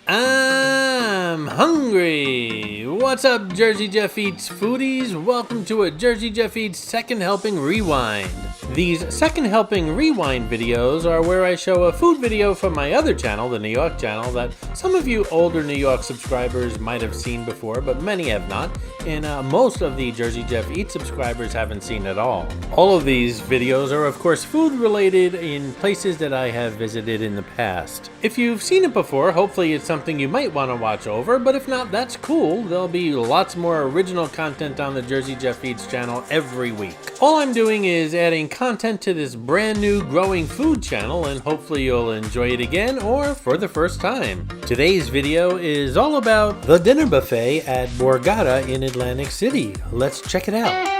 I'm hungry! What's up, Jersey Jeff Eats foodies? Welcome to a Jersey Jeff Eats Second Helping Rewind. These Second Helping Rewind videos are where I show a food video from my other channel, the New York channel, that some of you older New York subscribers might have seen before, but many have not, and most of the Jersey Jeff Eats subscribers haven't seen at all. All of these videos are, of course, food related in places that I have visited in the past. If you've seen it before, hopefully it's something you might want to watch over, but if not, that's cool. There'll be lots more original content on the Jersey Jeff Eats channel every week. All I'm doing is adding content to this brand new growing food channel, and hopefully you'll enjoy it again or for the first time. Today's video is all about the dinner buffet at Borgata in Atlantic City. Let's check it out.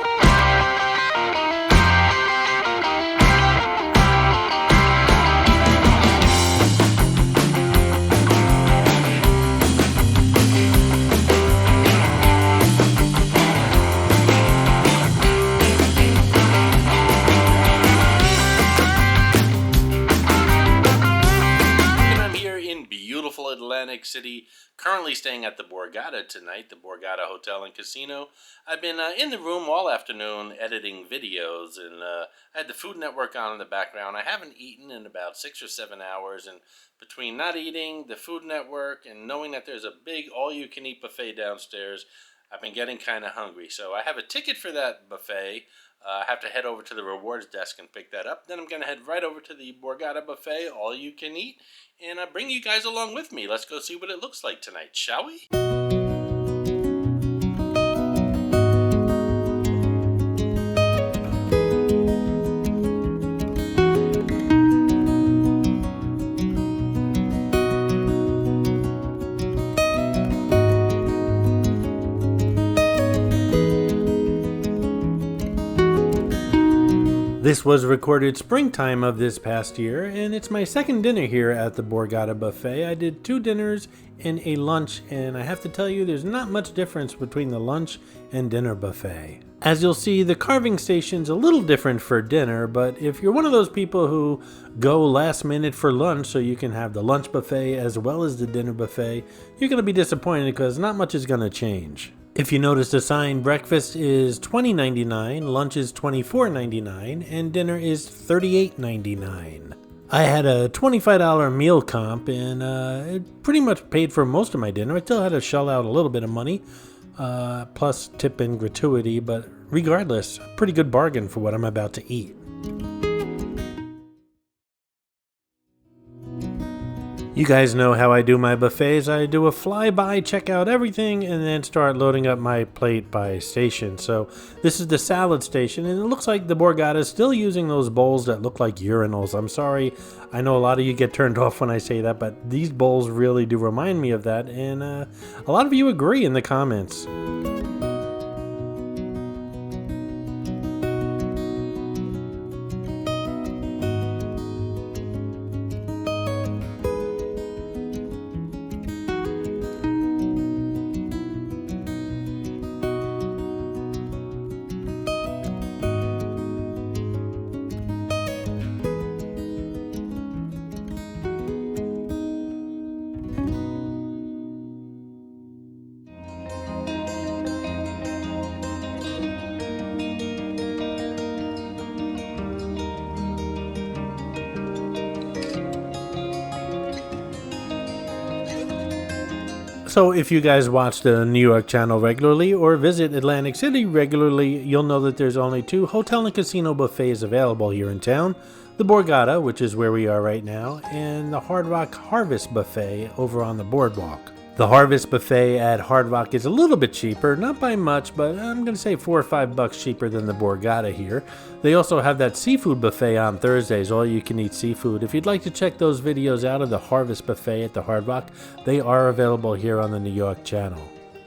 Atlantic City, currently staying at the Borgata tonight, the Borgata Hotel and Casino. I've been in the room all afternoon editing videos, and I had the Food Network on in the background. I haven't eaten in about 6 or 7 hours, and between not eating, the Food Network, and knowing that there's a big all-you-can-eat buffet downstairs, I've been getting kind of hungry. So I have a ticket for that buffet. I have to head over to the rewards desk and pick that up. Then I'm going to head right over to the Borgata buffet, all you can eat, and bring you guys along with me. Let's go see what it looks like tonight, shall we? This was recorded springtime of this past year, and it's my second dinner here at the Borgata buffet. I did 2 dinners and a lunch, and I have to tell you there's not much difference between the lunch and dinner buffet. As you'll see, the carving station's a little different for dinner, but if you're one of those people who go last minute for lunch so you can have the lunch buffet as well as the dinner buffet, you're going to be disappointed because not much is going to change. If you notice the sign, breakfast is $20.99, lunch is $24.99, and dinner is $38.99. I had a $25 meal comp, and it pretty much paid for most of my dinner. I still had to shell out a little bit of money, plus tip and gratuity, but regardless, a pretty good bargain for what I'm about to eat. You guys know how I do my buffets. I do a flyby, check out everything, and then start loading up my plate by station. So this is the salad station, and it looks like the Borgata is still using those bowls that look like urinals. I'm sorry, I know a lot of you get turned off when I say that, but these bowls really do remind me of that, and a lot of you agree in the comments. So if you guys watch the New York channel regularly or visit Atlantic City regularly, you'll know that there's only 2 hotel and casino buffets available here in town. The Borgata, which is where we are right now, and the Hard Rock Harvest Buffet over on the boardwalk. The Harvest Buffet at Hard Rock is a little bit cheaper, not by much, but I'm going to say $4 or $5 cheaper than the Borgata here. They also have that seafood buffet on Thursdays, all you can eat seafood. If you'd like to check those videos out of the Harvest Buffet at the Hard Rock, they are available here on the New York channel.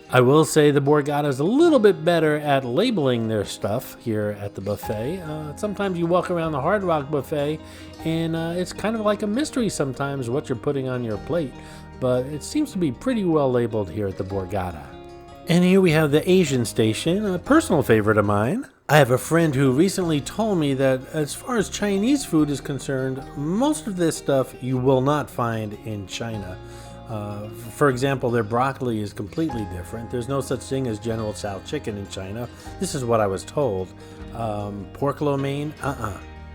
I will say the Borgata is a little bit better at labeling their stuff here at the buffet. Sometimes you walk around the Hard Rock Buffet and it's kind of like a mystery sometimes what you're putting on your plate. But it seems to be pretty well labeled here at the Borgata. And here we have the Asian station, a personal favorite of mine. I have a friend who recently told me that as far as Chinese food is concerned, most of this stuff you will not find in China. For example, their broccoli is completely different. There's no such thing as General Tso chicken in China. This is what I was told. Pork lo mein,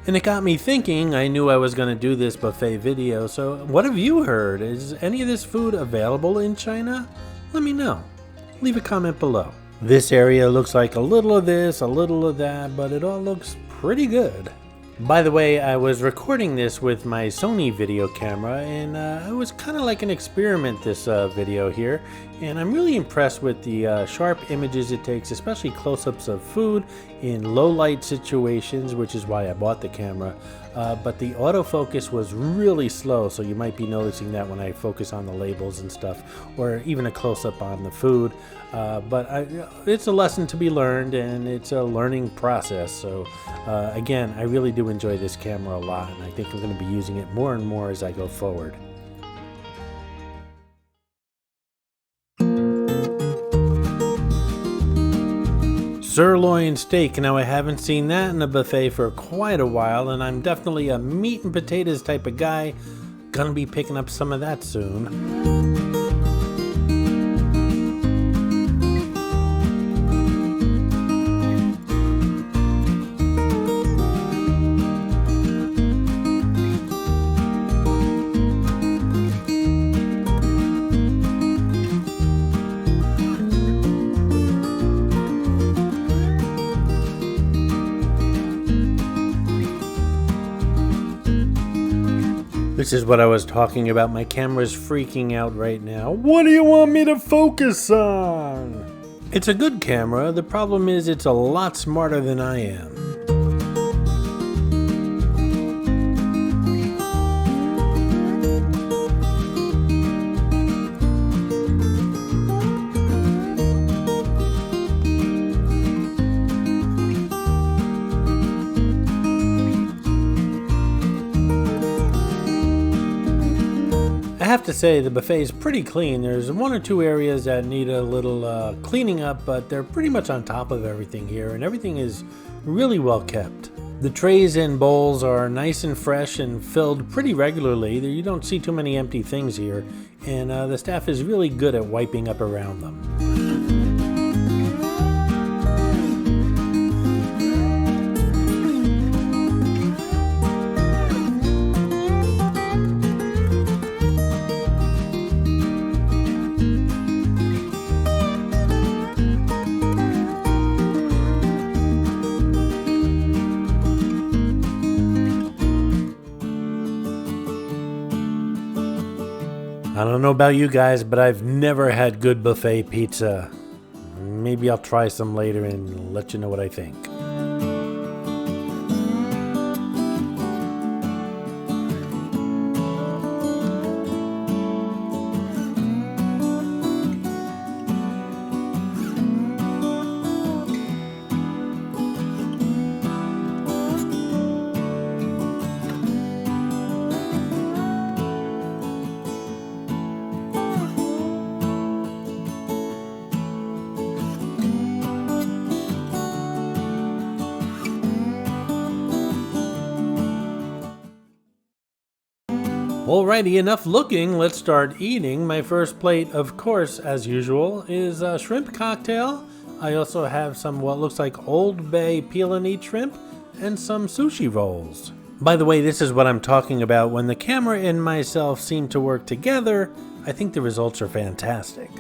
And it got me thinking. I knew I was going to do this buffet video, so what have you heard? Is any of this food available in China? Let me know. Leave a comment below. This area looks like a little of this, a little of that, but it all looks pretty good. By the way, I was recording this with my Sony video camera, and it was kind of like an experiment, this video here, and I'm really impressed with the sharp images it takes, especially close-ups of food in low light situations, which is why I bought the camera. But the autofocus was really slow, so you might be noticing that when I focus on the labels and stuff, or even a close-up on the food. It's a lesson to be learned, and it's a learning process. So again, I really do enjoy this camera a lot, and I think I'm going to be using it more and more as I go forward. Sirloin steak. Now, I haven't seen that in a buffet for quite a while, and I'm definitely a meat and potatoes type of guy. Gonna be picking up some of that soon. This is what I was talking about. My camera's freaking out right now. What do you want me to focus on? It's a good camera. The problem is it's a lot smarter than I am. I have to say the buffet is pretty clean. There's one or two areas that need a little cleaning up, but they're pretty much on top of everything here, and everything is really well kept. The trays and bowls are nice and fresh and filled pretty regularly. You don't see too many empty things here, and the staff is really good at wiping up around them. I don't know about you guys, but I've never had good buffet pizza. Maybe I'll try some later and let you know what I think. Alrighty, enough looking, let's start eating. My first plate, of course, as usual, is a shrimp cocktail. I also have some what looks like Old Bay peel and eat shrimp and some sushi rolls. By the way, this is what I'm talking about. When the camera and myself seem to work together, I think the results are fantastic.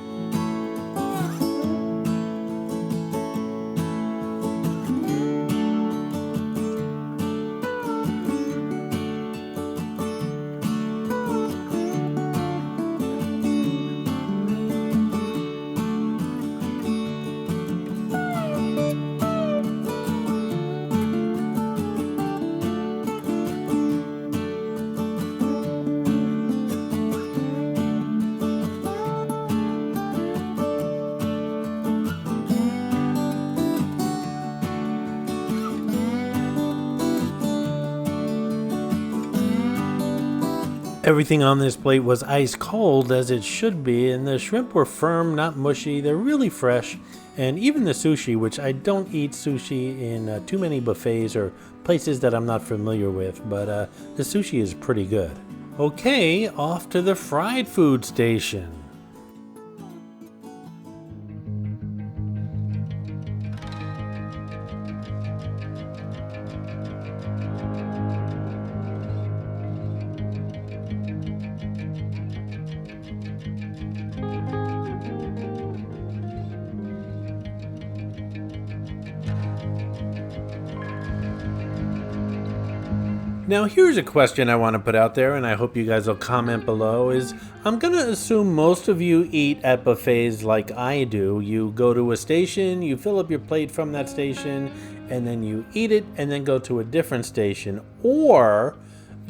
Everything on this plate was ice cold, as it should be, and the shrimp were firm, not mushy. They're really fresh, and even the sushi, which I don't eat sushi in too many buffets or places that I'm not familiar with, but the sushi is pretty good. Okay, off to the fried food station. Now here's a question I want to put out there, and I hope you guys will comment below, is I'm going to assume most of you eat at buffets like I do. You go to a station, you fill up your plate from that station, and then you eat it, and then go to a different station. Or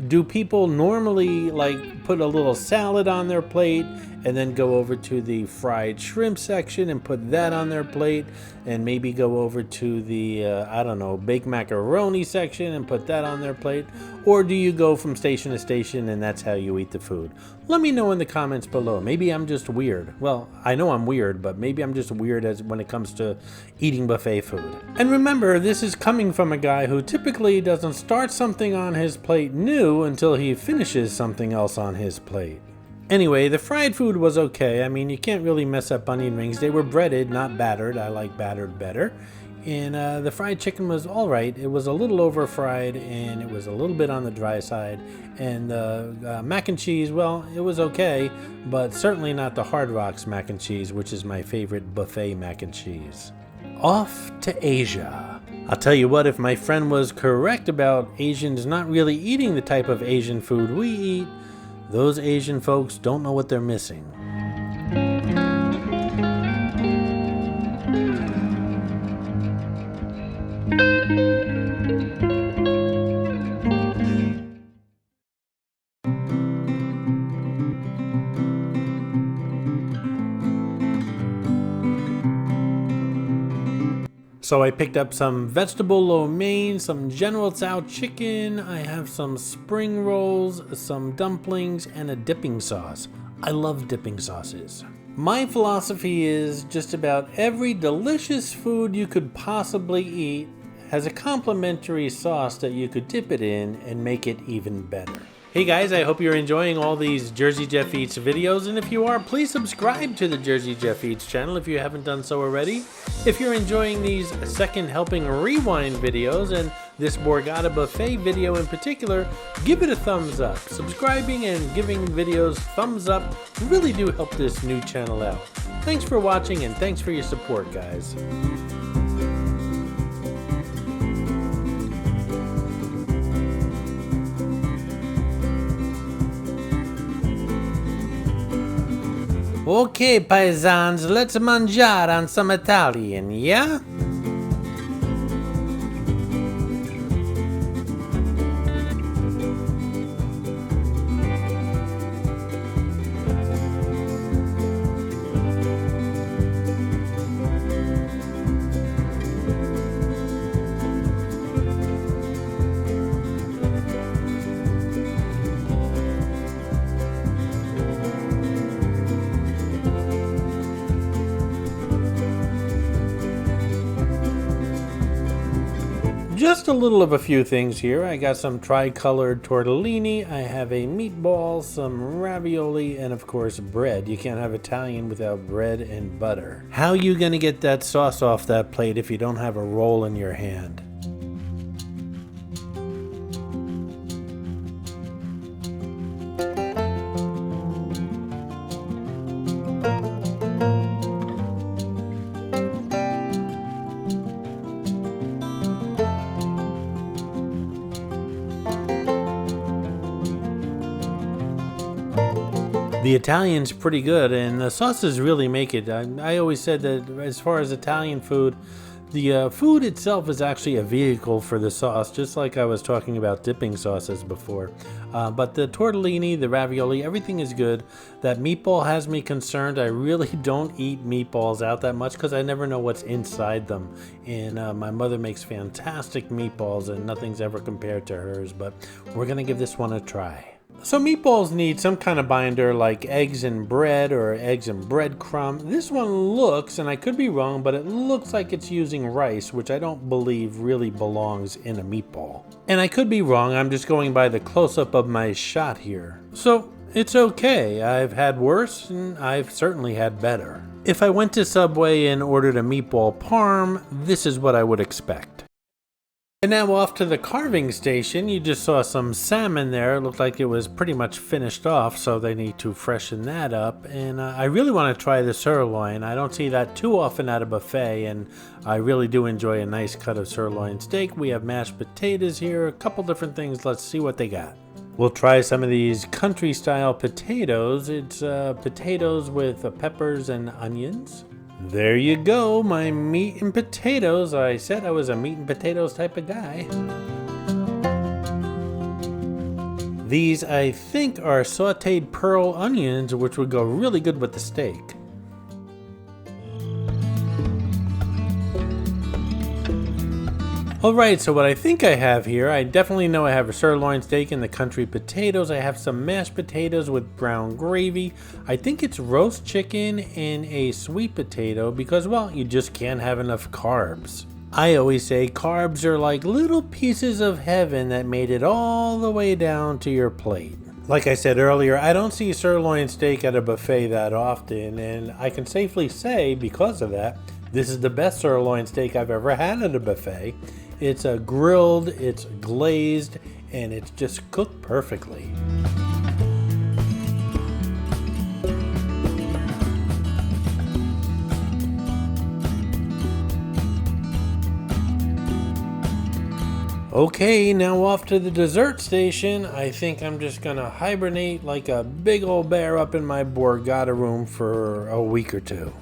do people normally like put a little salad on their plate and then go over to the fried shrimp section and put that on their plate, and maybe go over to the I don't know, baked macaroni section and put that on their plate? Or do you go from station to station and that's how you eat the food? Let me know in the comments below. Maybe I'm just weird. Well, I know I'm weird, but maybe I'm just weird as when it comes to eating buffet food. And remember, this is coming from a guy who typically doesn't start something on his plate new until he finishes something else on his plate. Anyway, the fried food was okay. I mean, you can't really mess up onion rings. They were breaded, not battered. I like battered better. And the fried chicken was all right. It was a little over fried, and it was a little bit on the dry side. And the mac and cheese, well, it was okay, but certainly not the Hard Rock's mac and cheese, which is my favorite buffet mac and cheese. Off to Asia. I'll tell you what, if my friend was correct about Asians not really eating the type of Asian food we eat, those Asian folks don't know what they're missing. So I picked up some vegetable lo mein, some General Tso chicken, I have some spring rolls, some dumplings, and a dipping sauce. I love dipping sauces. My philosophy is just about every delicious food you could possibly eat has a complimentary sauce that you could dip it in and make it even better. Hey guys, I hope you're enjoying all these Jersey Jeff Eats videos, and if you are, please subscribe to the Jersey Jeff Eats channel if you haven't done so already. If you're enjoying these second helping rewind videos and this Borgata buffet video in particular, give it a thumbs up. Subscribing and giving videos thumbs up really do help this new channel out. Thanks for watching, and thanks for your support, guys. Okay, paisans, let's mangiare on some Italian, yeah? Just a little of a few things here. I got some tri-colored tortellini, I have a meatball, some ravioli, and of course bread. You can't have Italian without bread and butter. How are you gonna get that sauce off that plate if you don't have a roll in your hand? The Italian's pretty good, and the sauces really make it. I always said that as far as Italian food, the food itself is actually a vehicle for the sauce, just like I was talking about dipping sauces before. But the tortellini, the ravioli, everything is good. That meatball has me concerned. I really don't eat meatballs out that much because I never know what's inside them. And my mother makes fantastic meatballs, and nothing's ever compared to hers, but we're going to give this one a try. So meatballs need some kind of binder like eggs and bread or eggs and breadcrumb. This one looks, and I could be wrong, but it looks like it's using rice, which I don't believe really belongs in a meatball. And I could be wrong, I'm just going by the close-up of my shot here. So it's okay, I've had worse and I've certainly had better. If I went to Subway and ordered a meatball parm, this is what I would expect. And now off to the carving station. You just saw some salmon there. It looked like it was pretty much finished off, so they need to freshen that up. And I really want to try the sirloin. I don't see that too often at a buffet, and I really do enjoy a nice cut of sirloin steak. We have mashed potatoes here, a couple different things. Let's see what they got. We'll try some of these country-style potatoes. It's potatoes with peppers and onions. There you go, my meat and potatoes. I said I was a meat and potatoes type of guy. These, I think, are sauteed pearl onions, which would go really good with the steak. Alright, so what I think I have here, I definitely know I have a sirloin steak and the country potatoes. I have some mashed potatoes with brown gravy. I think it's roast chicken and a sweet potato because, well, you just can't have enough carbs. I always say carbs are like little pieces of heaven that made it all the way down to your plate. Like I said earlier, I don't see sirloin steak at a buffet that often, and I can safely say, because of that, this is the best sirloin steak I've ever had at a buffet. It's grilled, it's glazed, and it's just cooked perfectly. Okay, now off to the dessert station. I think I'm just gonna hibernate like a big old bear up in my Borgata room for a week or two.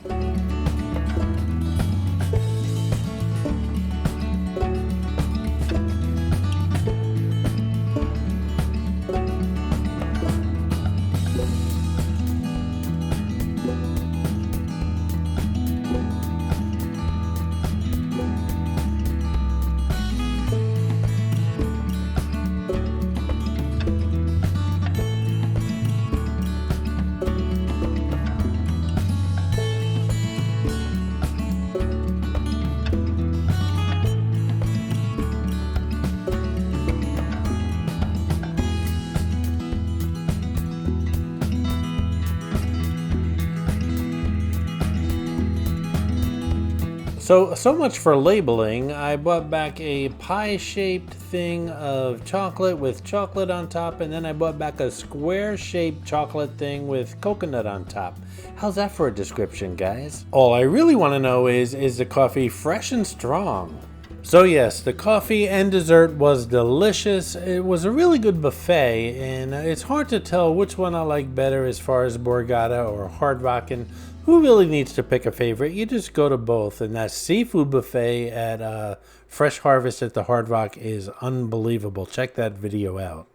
So much for labeling. I bought back a pie-shaped thing of chocolate with chocolate on top, and then I bought back a square-shaped chocolate thing with coconut on top. How's that for a description, guys? All I really want to know is the coffee fresh and strong? So yes, the coffee and dessert was delicious. It was a really good buffet, and it's hard to tell which one I like better as far as Borgata or Hard Rockin'. Who really needs to pick a favorite? You just go to both, and that seafood buffet at Fresh Harvest at the Hard Rock is unbelievable. Check that video out.